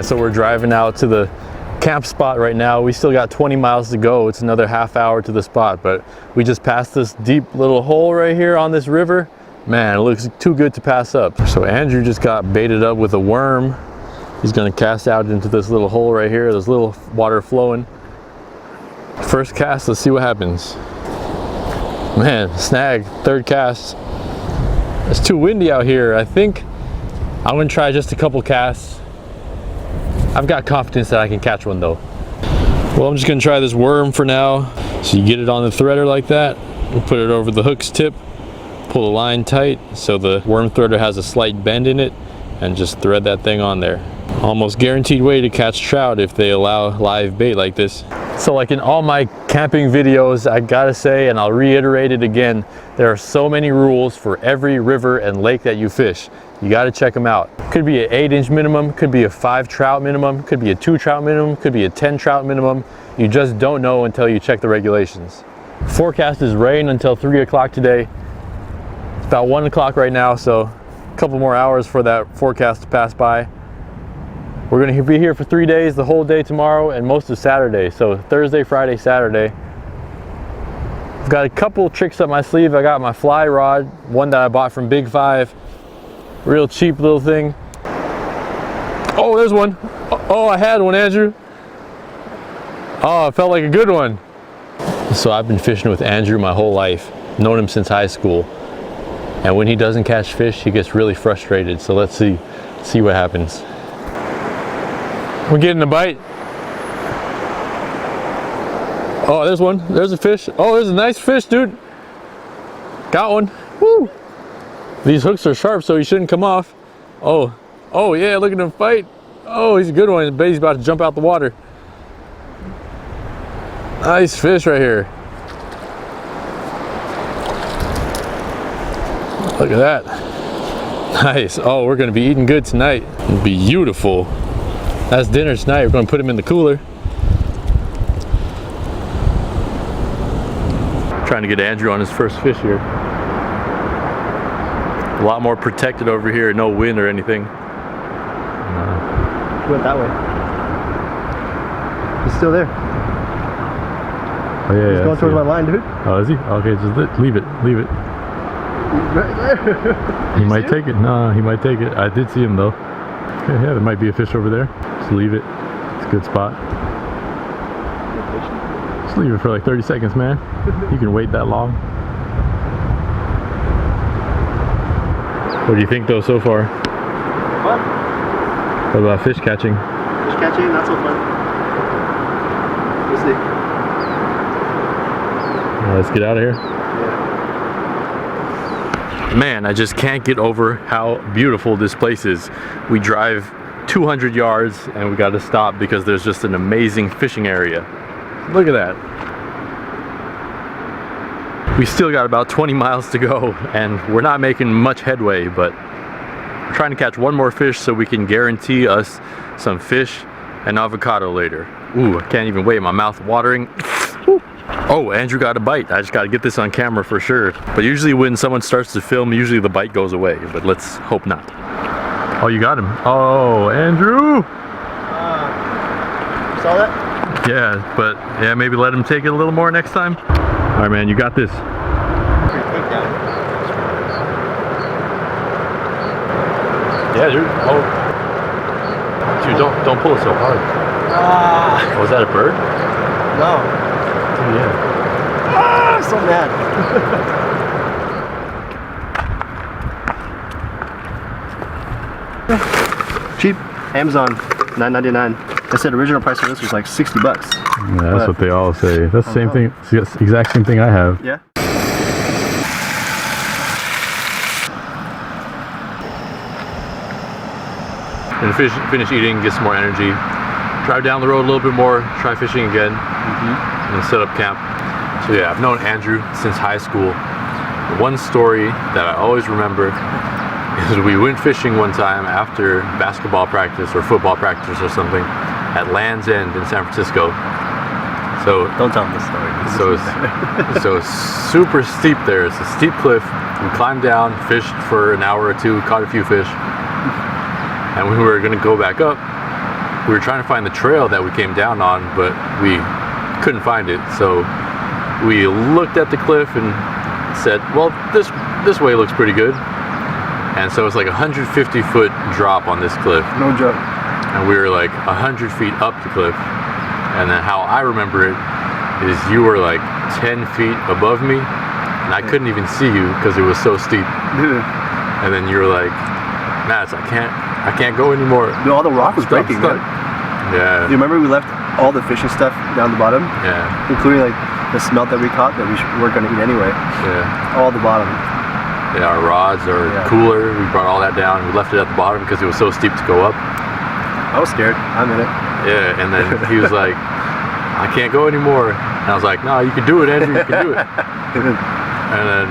Man, so we're driving out to the camp spot right now. We still got 20 miles to go. It's another half hour to the spot, but we just passed this deep little hole right here on this river. Man, it looks too good to pass up. So Andrew just got baited up with a worm. He's gonna cast out into this little hole right here. There's little water flowing. First cast, let's see what happens. Man, snag, third cast. It's too windy out here. I think I'm gonna try just a couple casts. I've got confidence that I can catch one though. Well, I'm just gonna try this worm for now. So you get it on the threader like that. We'll put it over the hook's tip, pull the line tight so the worm threader has a slight bend in it, and just thread that thing on there. Almost guaranteed way to catch trout if they allow live bait like this. So like in all my camping videos, I gotta say, and I'll reiterate it again, there are so many rules for every river and lake that you fish. You gotta check them out. Could be an 8-inch minimum, could be a 5 trout minimum, could be a 2 trout minimum, could be a 10 trout minimum. You just don't know until you check the regulations. Forecast is rain until 3 o'clock today. It's about 1 o'clock right now, so a couple more hours for that forecast to pass by. We're gonna be here for 3 days, the whole day tomorrow and most of Saturday. So Thursday, Friday, Saturday. I've got a couple tricks up my sleeve. I got my fly rod, one that I bought from Big 5. Real cheap little thing. Oh, there's one. Oh, I had one, Andrew. Oh, it felt like a good one. So I've been fishing with Andrew my whole life. Known him since high school. And when he doesn't catch fish, he gets really frustrated. So let's see what happens. We're getting a bite. Oh, there's one. There's a fish. Oh, there's a nice fish, dude. Got one. Woo! These hooks are sharp, so he shouldn't come off. Oh, oh yeah, look at him fight. Oh, he's a good one. He's about to jump out the water. Nice fish right here. Look at that. Nice. Oh, we're gonna be eating good tonight. Beautiful. That's dinner tonight. We're gonna put him in the cooler. Trying to get Andrew on his first fish here. A lot more protected over here, no wind or anything. He went that way. He's still there. Oh yeah, he's going towards my line, dude. Oh, is he? Okay, just leave it. Leave it. Right there. He might take it. No, he might take it. I did see him though. Okay, yeah, there might be a fish over there. Just leave it. It's a good spot. Just leave it for like 30 seconds, man. You can wait that long. What do you think though so far? Fun. What about fish catching? Fish catching, not so fun. We'll see. Let's get out of here. Man, I just can't get over how beautiful this place is. We drive 200 yards and we got to stop because there's just an amazing fishing area. Look at that. We still got about 20 miles to go and we're not making much headway, but we're trying to catch one more fish so we can guarantee us some fish and avocado later. Ooh, I can't even wait, my mouth watering. Oh, Andrew got a bite. I just got to get this on camera for sure. But usually when someone starts to film, usually the bite goes away, but let's hope not. Oh, you got him. Oh, Andrew! Saw that? Yeah, but yeah, maybe let him take it a little more next time. All right, man, you got this. Yeah, dude. Oh, dude, don't pull it so hard. Ah! Oh, was that a bird? No. Oh, yeah. Ah! I'm so mad. Cheap. Amazon, $9.99. They said original price for this was like 60 bucks. Yeah, that's what they all say. That's the same thing. It's the exact same thing I have. Yeah. And finish eating, get some more energy. Drive down the road a little bit more, try fishing again, and then set up camp. So yeah, I've known Andrew since high school. One story that I always remember is we went fishing one time after basketball practice or football practice or something at Land's End in San Francisco. So don't tell them this story. So super steep there. It's a steep cliff. We climbed down, fished for an hour or two, caught a few fish. And when we were gonna go back up, we were trying to find the trail that we came down on, but we couldn't find it. So we looked at the cliff and said, well, this way looks pretty good. And so it's like a 150-foot drop on this cliff. No joke. And we were like 100 feet up the cliff. And then how I remember it is you were like 10 feet above me, and I couldn't even see you because it was so steep. Dude. And then you were like, Matt, I can't go anymore. Dude, all the rock was breaking, man. Yeah. You remember we left all the fishing stuff down the bottom? Yeah. Including like the smelt that we caught that we weren't going to eat anyway. Yeah. All the bottom. Yeah, our rods, our cooler, we brought all that down. We left it at the bottom because it was so steep to go up. I was scared. I'm in it. Yeah, and then he was like, I can't go anymore. And I was like, no, you can do it, Andrew, you can do it. And then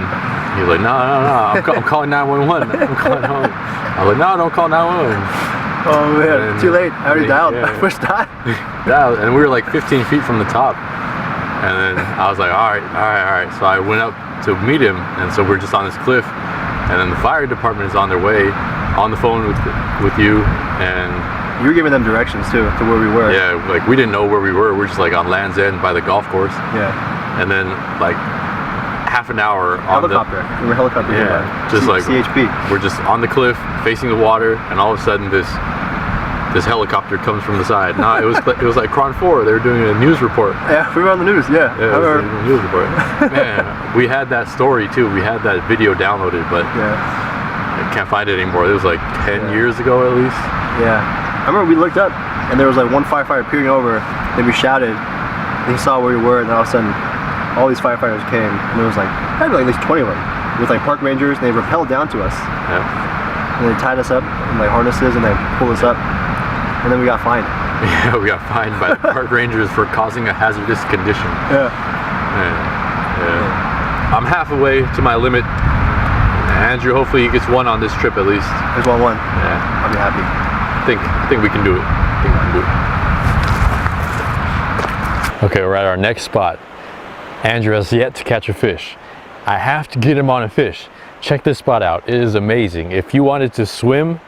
he was like, no, I'm calling 911. I'm calling home. I was like, no, don't call 911. Oh man, too late. I already dialed. Yeah. First time. Dialed, and we were like 15 feet from the top. And then I was like, all right. So I went up to meet him, and so we're just on this cliff. And then the fire department is on their way, on the phone with you, and you were giving them directions too to where we were. Yeah, like we didn't know where we were. We're just like on Land's End by the golf course. Yeah. And then like half an hour on helicopter. We were helicopter. Yeah. Just like CHP. We're just on the cliff facing the water, and all of a sudden this helicopter comes from the side. No, it was like Cron 4. They were doing a news report. Yeah, we were on the news. Yeah. Yeah, it was a news report. Man, we had that story too. We had that video downloaded, but I can't find it anymore. It was like 10 years ago at least. Yeah. I remember we looked up and there was like one firefighter peering over, then we shouted, and he saw where we were, and then all of a sudden all these firefighters came, and there was like probably like at least 20 of them with like park rangers, and they rappelled down to us. Yeah. And they tied us up in like harnesses and they pulled us up, and then we got fined. Yeah, we got fined by the park rangers for causing a hazardous condition. Yeah. Yeah. I'm halfway to my limit. Andrew, hopefully he gets one on this trip at least. There's one. Yeah. I'll be happy. I think we can do it. Okay, we're at our next spot. Andrew has yet to catch a fish. I have to get him on a fish. Check this spot out. It is amazing. If you wanted to swim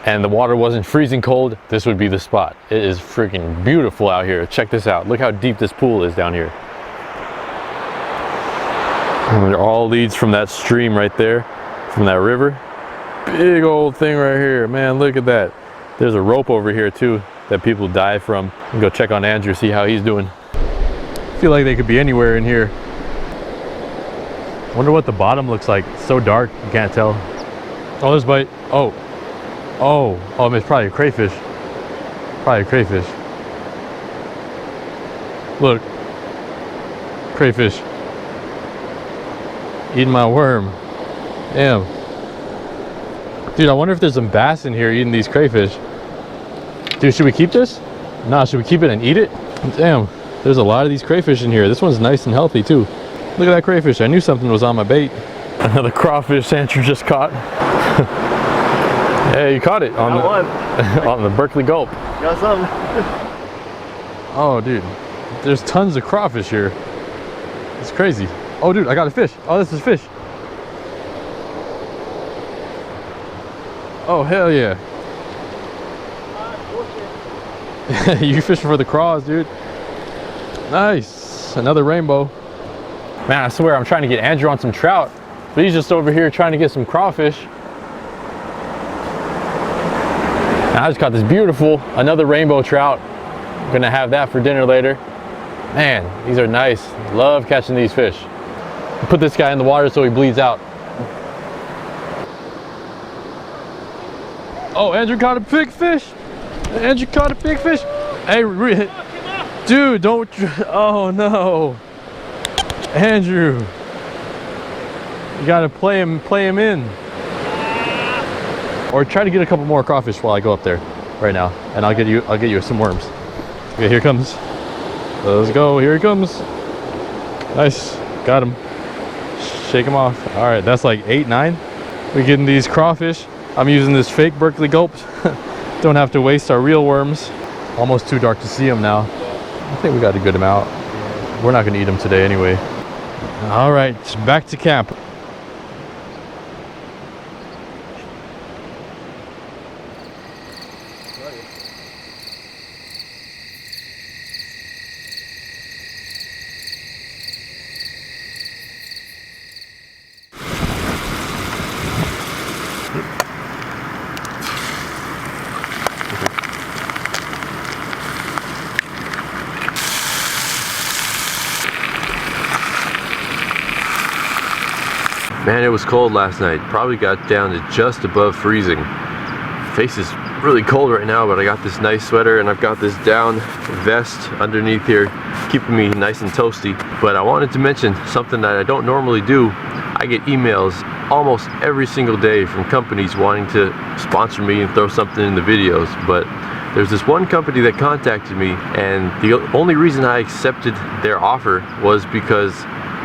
and the water wasn't freezing cold, this would be the spot. It is freaking beautiful out here. Check this out. Look how deep this pool is down here. And it all leads from that stream right there, from that river. Big old thing right here. Man, look at that. There's a rope over here too that people dive from. And go check on Andrew, see how he's doing. I feel like they could be anywhere in here. Wonder what the bottom looks like. It's so dark, you can't tell. Oh, there's bite. Oh, it's probably a crayfish. Probably a crayfish. Look, crayfish. Eating my worm. Damn. Dude, I wonder if there's some bass in here eating these crayfish. Dude, should we keep this? Nah, should we keep it and eat it? Damn, there's a lot of these crayfish in here. This one's nice and healthy too. Look at that crayfish. I knew something was on my bait. Another crawfish Andrew just caught. Yeah, you caught it on on the Berkeley Gulp. Got some. Oh, dude, there's tons of crawfish here. It's crazy. Oh, dude, I got a fish. Oh, this is fish. Oh, hell yeah. You fishing for the craws, dude. Nice. Another rainbow. Man, I swear I'm trying to get Andrew on some trout, but he's just over here trying to get some crawfish. And I just caught this beautiful, another rainbow trout. I'm gonna have that for dinner later. Man, these are nice. Love catching these fish. Put this guy in the water so he bleeds out. Oh, Andrew caught a big fish. Andrew caught a big fish. Hey, dude, don't. Oh no, Andrew. You gotta play him in. Or try to get a couple more crawfish while I go up there right now, and I'll get you some worms. Okay, here it comes. Let's go. Here he comes. Nice, got him. Shake him off. All right, that's like 8, 9. We're getting these crawfish. I'm using this fake Berkeley Gulp. Don't have to waste our real worms. Almost too dark to see them now. I think we got a good amount. We're not gonna eat them today anyway. All right, back to camp. Man, it was cold last night. Probably got down to just above freezing. Face is really cold right now, but I got this nice sweater and I've got this down vest underneath here, keeping me nice and toasty. But I wanted to mention something that I don't normally do. I get emails almost every single day from companies wanting to sponsor me and throw something in the videos, but there's this one company that contacted me, and the only reason I accepted their offer was because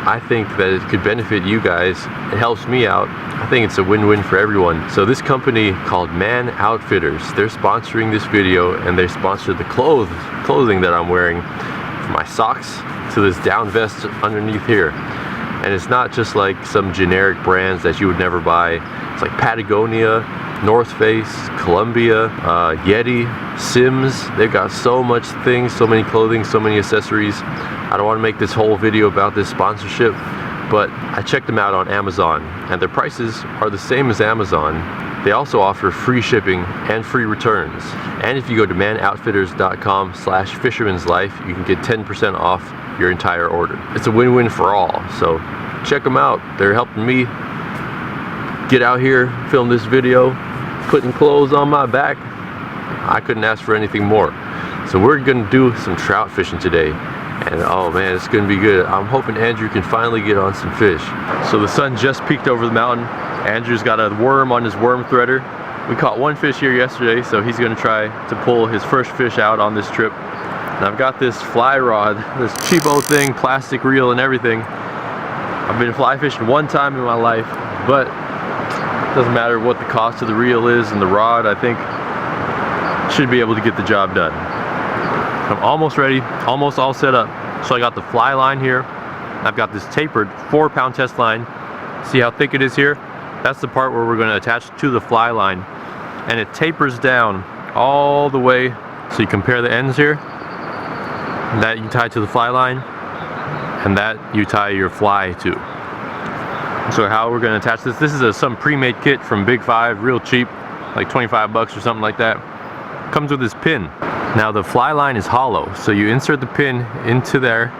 I think that it could benefit you guys. It helps me out. I think it's a win-win for everyone. So this company called Man Outfitters, they're sponsoring this video, and they sponsor the clothing that I'm wearing, from my socks to this down vest underneath here. And it's not just like some generic brands that you would never buy. It's like Patagonia, North Face, Columbia, Yeti, Sims. They've got so much things, so many clothing, so many accessories. I don't want to make this whole video about this sponsorship, but I checked them out on Amazon, and their prices are the same as Amazon. They also offer free shipping and free returns. And if you go to manoutfitters.com/fishermanslife, you can get 10% off your entire order. It's a win-win for all, so check them out. They're helping me get out here, film this video, putting clothes on my back. I couldn't ask for anything more. So we're gonna do some trout fishing today, and oh man, it's gonna be good. I'm hoping Andrew can finally get on some fish. So the sun just peeked over the mountain. Andrew's got a worm on his worm threader. We caught one fish here yesterday, so he's gonna try to pull his first fish out on this trip. And I've got this fly rod, this cheapo thing, plastic reel and everything. I've been fly fishing one time in my life, but it doesn't matter what the cost of the reel is and the rod. I think should be able to get the job done. I'm almost ready, almost all set up. So I got the fly line here. I've got this tapered 4-pound test line. See how thick it is here? That's the part where we're going to attach to the fly line, and it tapers down all the way. So you compare the ends here. That you tie to the fly line, and that you tie your fly to. So how we're going to attach this? This is some pre-made kit from Big 5, real cheap, like 25 bucks or something like that. Comes with this pin. Now the fly line is hollow, so you insert the pin into there,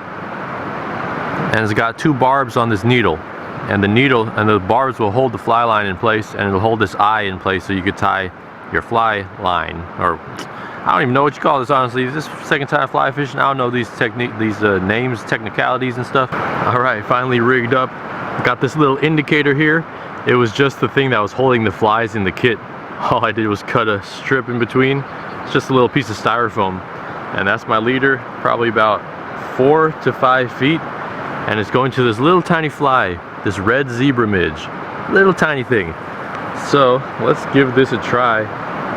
and it's got 2 barbs on this needle, and the barbs will hold the fly line in place, and it'll hold this eye in place, so you could tie your fly line, or I don't even know what you call this, honestly. This is second time fly fishing. I don't know these names, technicalities and stuff. All right, finally rigged up. Got this little indicator here. It was just the thing that was holding the flies in the kit. All I did was cut a strip in between. It's just a little piece of styrofoam. And that's my leader, probably about 4 to 5 feet. And it's going to this little tiny fly, this red zebra midge. Little tiny thing. So let's give this a try.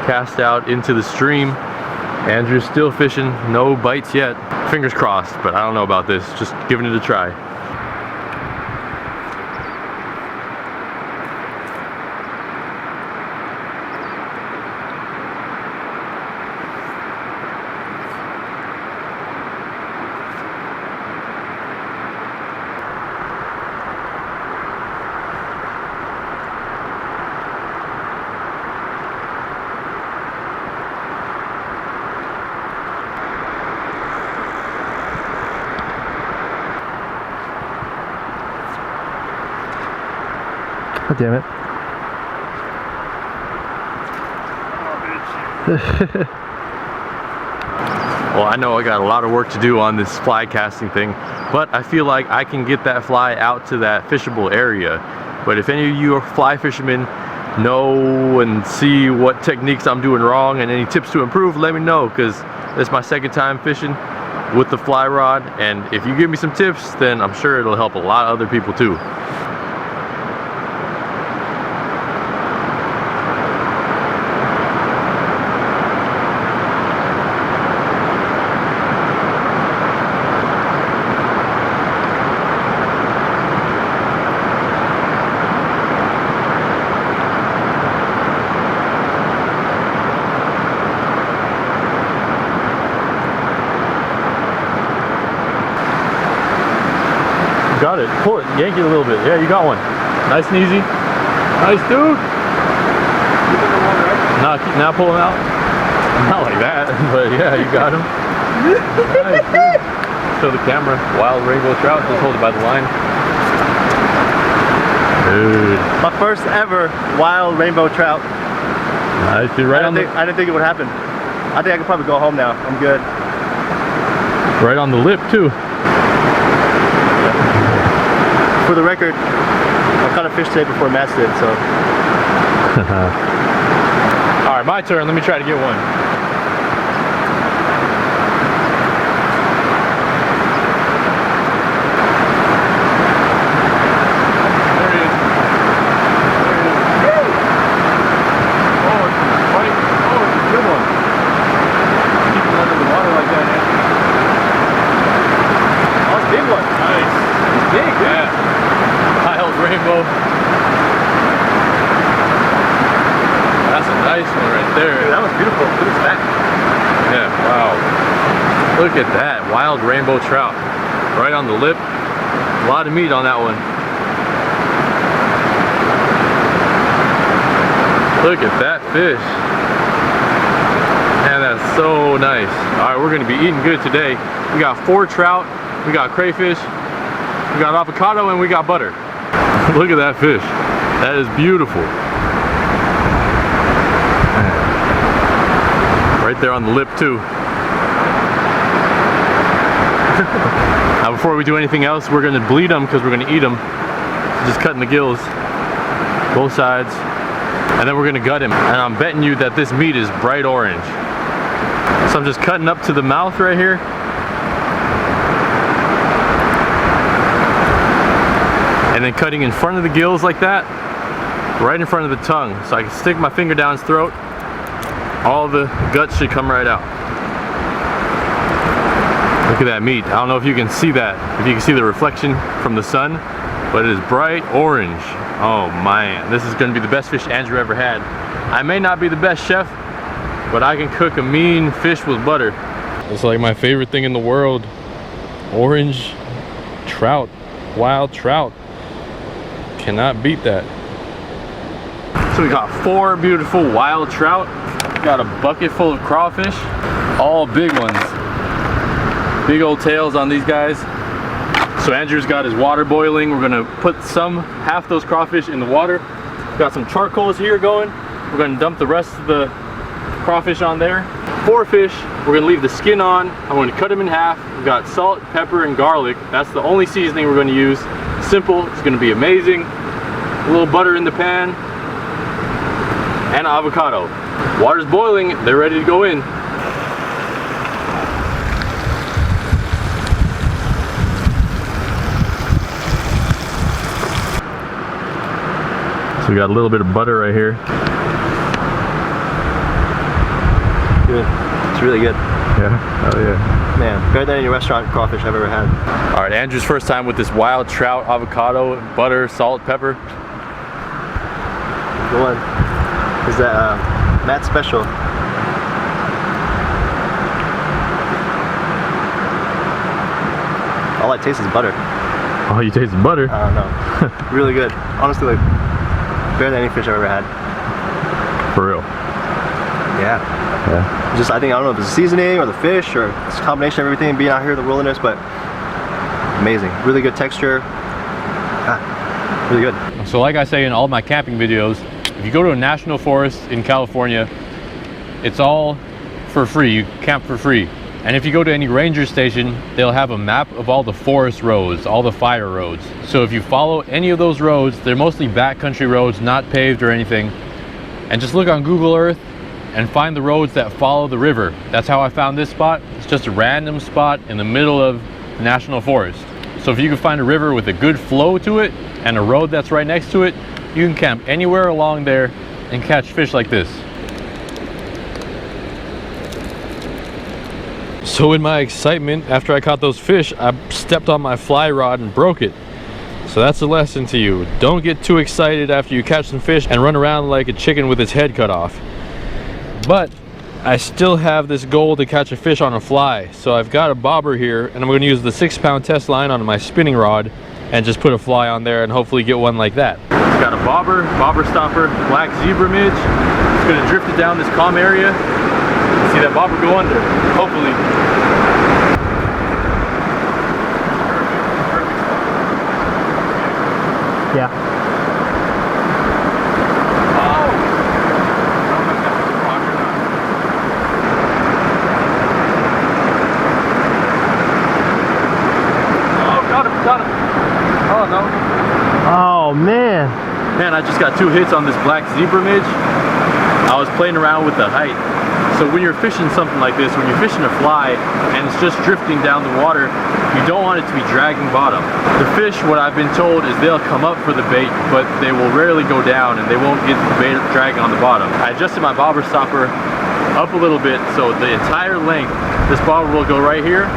Cast out into the stream. Andrew's still fishing, no bites yet. Fingers crossed, but I don't know about this. Just giving it a try. Oh, damn it. Well, I know I got a lot of work to do on this fly casting thing, but I feel like I can get that fly out to that fishable area. But if any of you are fly fishermen know and see what techniques I'm doing wrong and any tips to improve, let me know, because this is my second time fishing with the fly rod, and if you give me some tips, then I'm sure it'll help a lot of other people too. Got it. Pull it. Yank it a little bit. Yeah, you got one. Nice and easy. Nice, dude. Now pull him out. Not like that, but yeah, you got him. Nice, dude. Show the camera. Wild rainbow trout. Just hold it by the line. Dude. My first ever wild rainbow trout. Nice, dude. Right I didn't think it would happen. I think I could probably go home now. I'm good. right on the lip too. For the record, I caught a fish today before Matt did, so. All right, my turn. Let me try to get one. Rainbow. That's a nice one right there. Dude, that was beautiful. Look at that. Yeah, wow. Look at that. Wild rainbow trout. Right on the lip. A lot of meat on that one. Look at that fish. Man, that's so nice. Alright, we're going to be eating good today. We got 4 trout. We got crayfish. We got avocado and we got butter. Look at that fish. That is beautiful. Right there on the lip too. Now before we do anything else, we're going to bleed them because we're going to eat them. Just cutting the gills, both sides. And then we're going to gut him. And I'm betting you that this meat is bright orange. So I'm just cutting up to the mouth right here. And then cutting in front of the gills like that, right in front of the tongue. So I can stick my finger down his throat. All the guts should come right out. Look at that meat. I don't know if you can see that, if you can see the reflection from the sun, but it is bright orange. Oh man, this is gonna be the best fish Andrew ever had. I may not be the best chef, but I can cook a mean fish with butter. It's like my favorite thing in the world. Orange trout, wild trout. Cannot beat that. So we got 4 beautiful wild trout. Got a bucket full of crawfish, all big ones. Big old tails on these guys. So Andrew's got his water boiling. We're gonna put half those crawfish in the water. Got some charcoals here going. We're gonna dump the rest of the crawfish on there. 4 fish, we're gonna leave the skin on. I'm gonna cut them in half. We've got salt, pepper, and garlic. That's the only seasoning we're gonna use. Simple, it's gonna be amazing. A little butter in the pan, and avocado. Water's boiling, they're ready to go in. So we got a little bit of butter right here. Good. It's really good. Yeah, oh yeah. Man, better than any restaurant crawfish I've ever had. All right, Andrew's first time with this wild trout, avocado, butter, salt, pepper. The one is that Matt's special. All I taste is butter. Oh, you tasted butter? I don't know. Really good. Honestly, like better than any fish I've ever had. For real? Yeah. Yeah. Just I don't know if it's the seasoning or the fish or it's a combination of everything being out here in the wilderness, but amazing. Really good texture. Really good. So like I say in all my camping videos, if you go to a national forest in California, it's all for free. You camp for free. And if you go to any ranger station, they'll have a map of all the forest roads, all the fire roads. So if you follow any of those roads, they're mostly backcountry roads, not paved or anything. And just look on Google Earth and find the roads that follow the river. That's how I found this spot. It's just a random spot in the middle of the national forest. So if you can find a river with a good flow to it and a road that's right next to it, you can camp anywhere along there and catch fish like this. So in my excitement, after I caught those fish, I stepped on my fly rod and broke it. So that's a lesson to you. Don't get too excited after you catch some fish and run around like a chicken with its head cut off. But I still have this goal to catch a fish on a fly. So I've got a bobber here and I'm going to use the 6-pound test line on my spinning rod and just put a fly on there and hopefully get one like that. It's got a bobber stopper, black zebra midge. It's going to drift it down this calm area. See that bobber go under, hopefully. Yeah. I just got 2 hits on this black zebra midge. I was playing around with the height. So when you're fishing something like this, when you're fishing a fly and it's just drifting down the water, you don't want it to be dragging bottom. The fish, what I've been told, is they'll come up for the bait, but they will rarely go down and they won't get the bait dragging on the bottom. I adjusted my bobber stopper up a little bit, so the entire length, this bobber will go right here.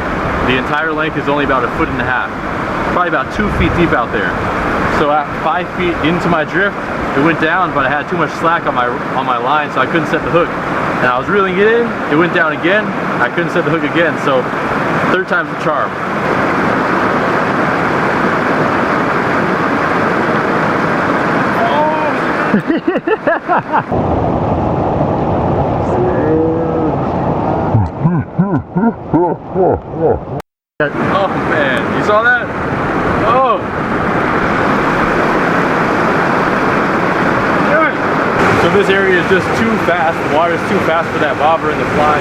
The entire length is only about 1.5 feet, probably about 2 feet deep out there. So at 5 feet into my drift, it went down, but I had too much slack on my line, so I couldn't set the hook. And I was reeling it in, it went down again, I couldn't set the hook again, so 3rd time's the charm. Oh man, you saw that? Oh! So this area is just too fast, the water is too fast for that bobber and the fly.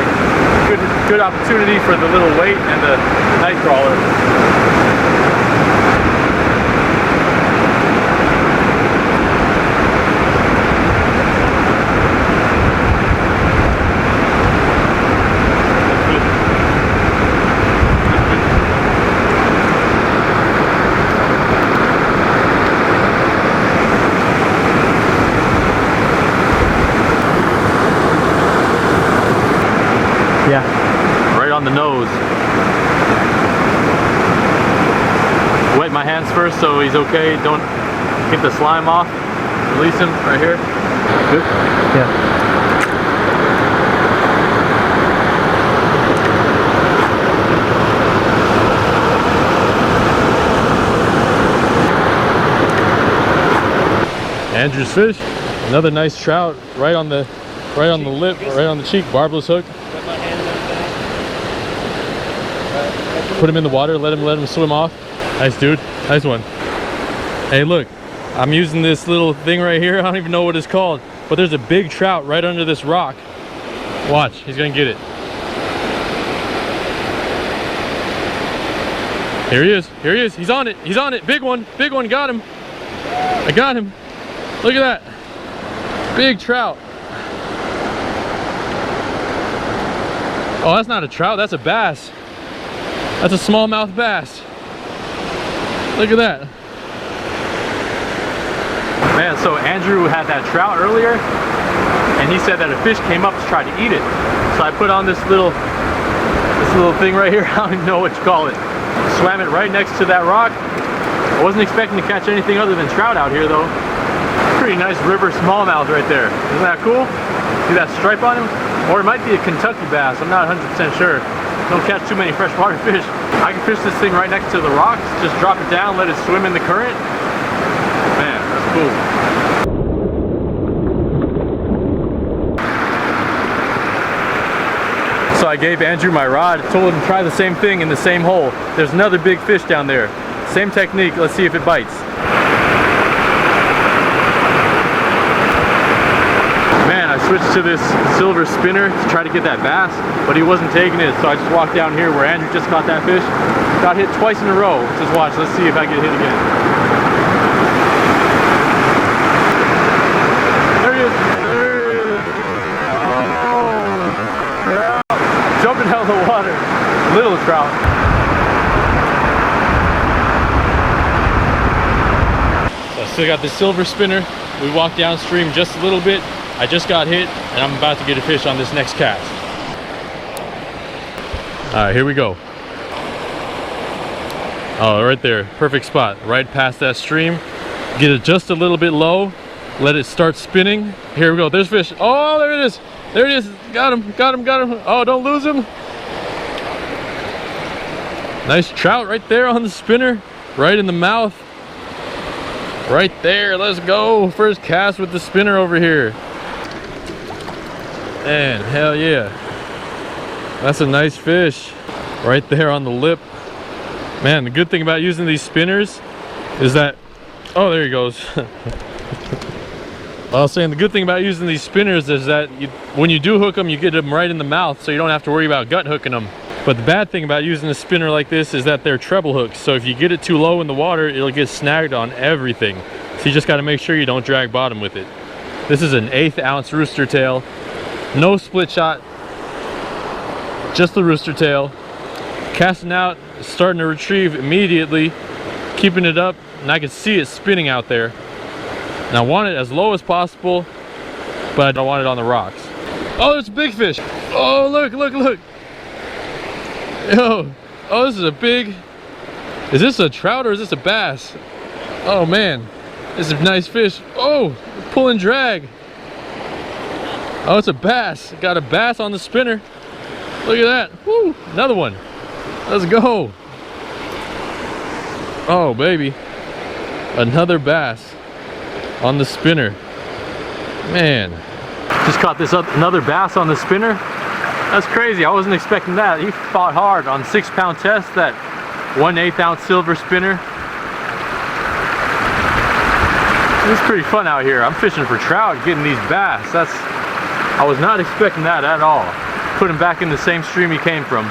Good opportunity for the little weight and the night crawler. Yeah. Right on the nose. Wet my hands first so he's okay. Don't get the slime off. Release him right here. Good? Yeah. Andrew's fish. Another nice trout right on the lip, right on the cheek, barbless hook. Put him in the water, let him swim off. Nice dude, nice one. Hey look, I'm using this little thing right here. I don't even know what it's called, but there's a big trout right under this rock. Watch, he's gonna get it. Here he is, he's on it, big one, got him. I got him, look at that. Big trout. Oh, that's not a trout, that's a bass. That's a smallmouth bass. Look at that. Man, so Andrew had that trout earlier, and he said that a fish came up to try to eat it. So I put on this little thing right here. I don't even know what you call it. Swam it right next to that rock. I wasn't expecting to catch anything other than trout out here though. Pretty nice river smallmouth right there. Isn't that cool? See that stripe on him? Or it might be a Kentucky bass. I'm not 100% sure. Don't catch too many freshwater fish. I can fish this thing right next to the rocks, just drop it down, let it swim in the current. Man, that's cool. So I gave Andrew my rod, told him to try the same thing in the same hole. There's another big fish down there. Same technique, let's see if it bites. Man, I switched to this silver spinner to try to get that bass, but he wasn't taking it, so I just walked down here where Andrew just caught that fish. Got hit twice in a row. Just watch, let's see if I get hit again. There he is. Oh. Jumping out of the water. Little trout. So I still got the silver spinner. We walked downstream just a little bit. I just got hit and I'm about to get a fish on this next cast. All right, here we go. Oh, right there, perfect spot, right past that stream. Get it just a little bit low, let it start spinning. Here we go, there's fish. Oh, there it is, there it is. Got him, got him, got him. Oh, don't lose him. Nice trout right there on the spinner, right in the mouth. Right there, let's go. First cast with the spinner over here. And hell yeah, that's a nice fish right there on the lip. Man, the good thing about using these spinners is that, oh, there he goes. I was saying the good thing about using these spinners is that when you do hook them, you get them right in the mouth, so you don't have to worry about gut hooking them. But the bad thing about using a spinner like this is that they're treble hooks, so if you get it too low in the water, it'll get snagged on everything. So you just got to make sure you don't drag bottom with it. This is an 1/8 ounce rooster tail. No split shot, just the rooster tail. Casting out, starting to retrieve immediately, keeping it up, and I can see it spinning out there. And I want it as low as possible, but I don't want it on the rocks. Oh, there's a big fish. Oh, look, look, look. Yo, oh, this is a big, is this a trout or is this a bass? Oh man, this is a nice fish. Oh, pull and drag. Oh, it's a bass. Got a bass on the spinner. Look at that. Woo, another one. Let's go. Oh baby, another bass on the spinner. Man, just caught this another bass on the spinner. That's crazy. I wasn't expecting that. He fought hard on 6-pound test, that 1/8 ounce silver spinner. It's pretty fun out here. I'm fishing for trout, getting these bass. I was not expecting that at all. Put him back in the same stream he came from.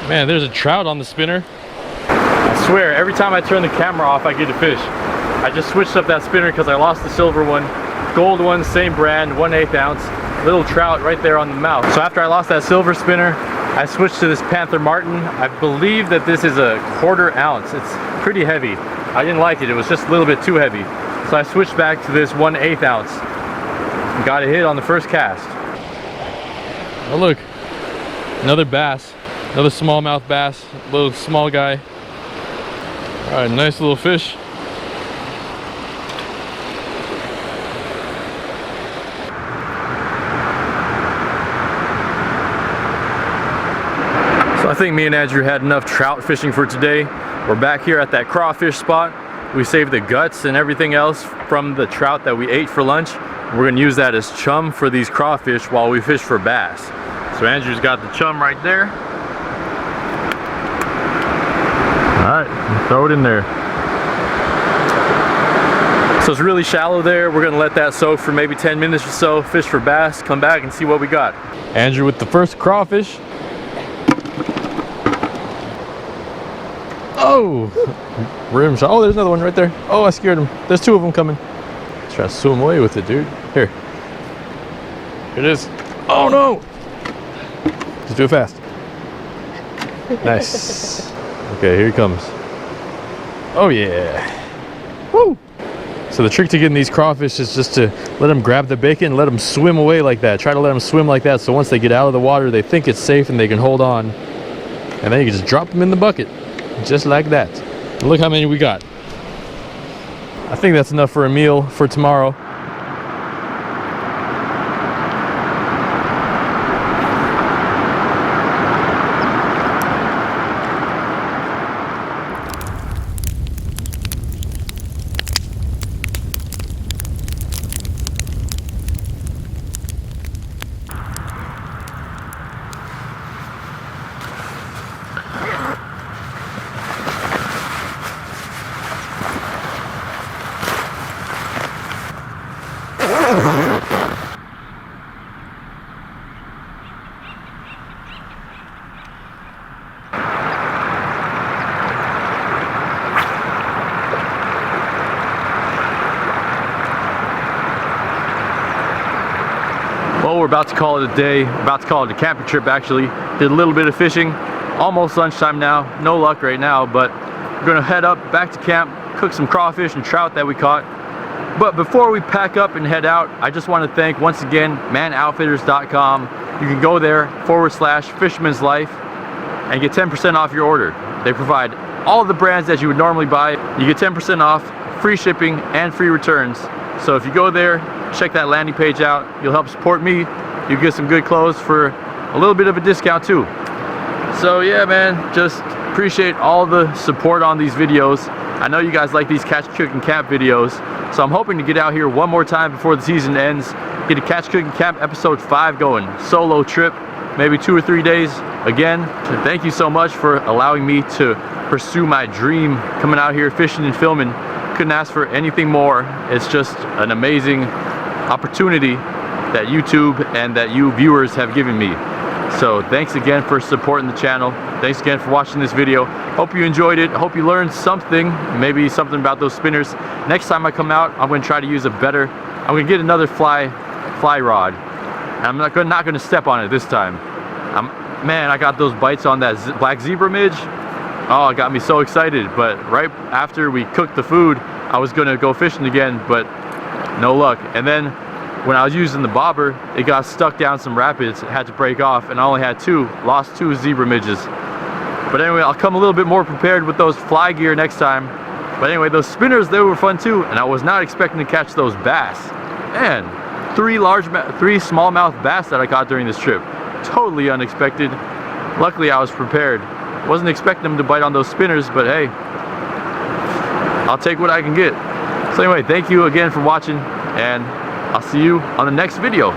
Man, there's a trout on the spinner. I swear, every time I turn the camera off, I get a fish. I just switched up that spinner because I lost the silver one. Gold one, same brand, 1/8 ounce. Little trout right there on the mouth. So after I lost that silver spinner, I switched to this Panther Martin. I believe that this is a 1/4 ounce. It's pretty heavy. I didn't like it. It was just a little bit too heavy. So I switched back to this 1/8 ounce. Got a hit on the first cast. Oh look, another bass. Another smallmouth bass, little small guy. All right, nice little fish. So I think me and Andrew had enough trout fishing for today. We're back here at that crawfish spot. We saved the guts and everything else from the trout that we ate for lunch. We're gonna use that as chum for these crawfish while we fish for bass. So Andrew's got the chum right there. All right, throw it in there. So it's really shallow there. We're gonna let that soak for maybe 10 minutes or so, fish for bass, come back and see what we got. Andrew with the first crawfish. Oh, rim shot. Oh, there's another one right there. Oh, I scared him. There's 2 of them coming. Try to swim away with it, dude. Here. Here it is. Oh no! Just do it fast. Nice. Okay, here he comes. Oh yeah. Woo! So the trick to getting these crawfish is just to let them grab the bacon and let them swim away like that. Try to let them swim like that so once they get out of the water, they think it's safe and they can hold on. And then you can just drop them in the bucket. Just like that. Look how many we got. I think that's enough for a meal for tomorrow. Well, we're about to call it a day. We're about to call it a camping trip actually. Did a little bit of fishing. Almost lunchtime now. No luck right now, but we're gonna head up back to camp, cook some crawfish and trout that we caught. But before we pack up and head out, I just want to thank once again manoutfitters.com. You can go there /Fisherman's Life and get 10% off your order. They provide all the brands that you would normally buy. You get 10% off, free shipping and free returns. So if you go there, check that landing page out. You'll help support me. You get some good clothes for a little bit of a discount too. So yeah, man, just appreciate all the support on these videos. I know you guys like these catch, cook, and camp videos. So I'm hoping to get out here one more time before the season ends. Get a catch, cook, and camp episode 5 going. Solo trip, maybe 2 or 3 days. Again, thank you so much for allowing me to pursue my dream coming out here fishing and filming. Couldn't ask for anything more. It's just an amazing opportunity that YouTube and that you viewers have given me. So thanks again for supporting the channel. Thanks again for watching this video. Hope you enjoyed it. Hope you learned something, maybe something about those spinners. Next time I come out, I'm going to try to use I'm going to get another fly rod. And I'm not going to step on it this time. Man, I got those bites on that black zebra midge. Oh, it got me so excited. But right after we cooked the food, I was going to go fishing again, but no luck. And then when I was using the bobber, it got stuck down some rapids. It had to break off, and I only had lost two zebra midges. But anyway, I'll come a little bit more prepared with those fly gear next time. But anyway, those spinners, they were fun too, and I was not expecting to catch those bass. Man, three smallmouth bass that I caught during this trip. Totally unexpected. Luckily, I was prepared. Wasn't expecting them to bite on those spinners, but hey, I'll take what I can get. So anyway, thank you again for watching, and I'll see you on the next video.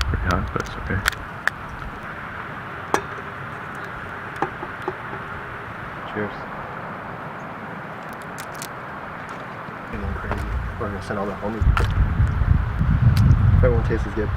Pretty hot, but it's okay. Cheers. Getting crazy. We're gonna send all the homies. Everyone tastes good.